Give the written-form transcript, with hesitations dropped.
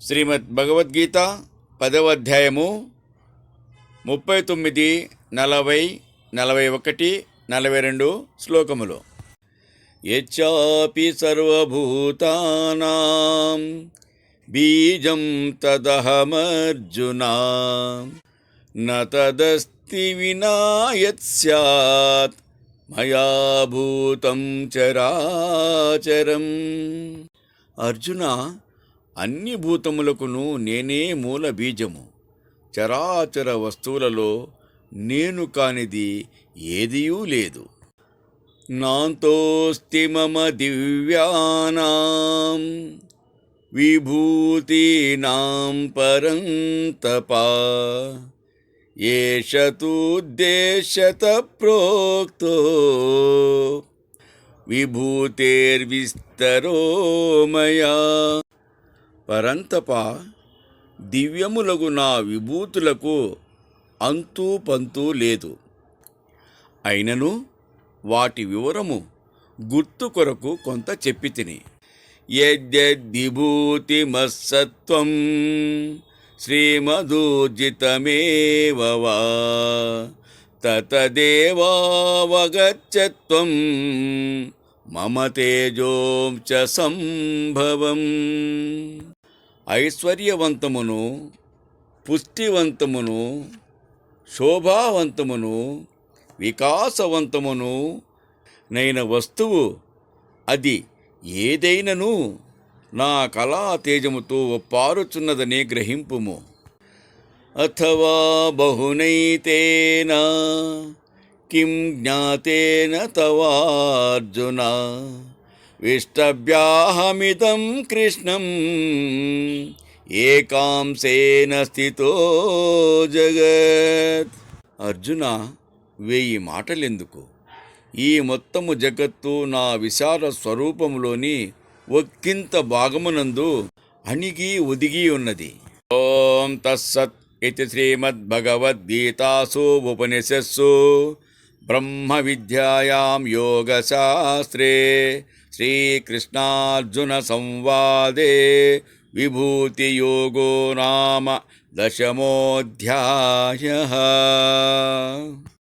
శ్రీమద్ భగవద్గీత 10వ అధ్యాయము 39, 40, 41, 42 శ్లోకములు. యచ్చాపి సర్వభూతానాం బీజం తదహమర్జున న తదస్తి వినా యత్ స్యాత్ మయా భూతం చరాచరం. అర్జున, అన్ని భూతములకును నేనే మూల బీజము. చరాచర వస్తువులలో నేను కానిది ఏదియూ లేదు. నాంతోస్తి మమ దివ్యానాం విభూతీనాం పరంతపా ఏష తూద్దేశ్యత ప్రోక్తో విభూతేర్విస్తరో మయా. పరంతప, దివ్యములగు నా విభూతులకు అంతూ పంతూ లేదు. అయినను వాటి వివరము గుర్తు కొరకు కొంత చెప్పి తిని. యద్యద్విభూతిమస్సత్వం శ్రీమదూర్జితమేవ వా తతదేవావగచ్చత్వం మమ తేజోం చ సంభవం. ఐశ్వర్యవంతమును, పుష్టివంతమును, శోభావంతమును, వికాసవంతమును నైన వస్తువు అది ఏదైనను నా కళా తేజముతో పారుచున్నదని గ్రహింపుము. అథవా బహునైతేన కిం జ్ఞాతేన తవార్జున విష్టభ్యాహమిదం కృష్ణం ఏకాంశేన స్థితో జగత్. అర్జున, 1000 మాటలెందుకు? ఈ మొత్తము జగత్తు నా విశాల స్వరూపములోని ఒక్కింత భాగమునందు అణిగి ఒదిగి ఉన్నది. ఓం తస్సత్ ఇతి శ్రీమద్భగవద్గీతాసు ఉపనిషత్సు బ్రహ్మ విద్యాయాం యోగశాస్త్రే శ్రీకృష్ణార్జున సంవాదే విభూతియోగో నామ 10మోऽధ్యాయః.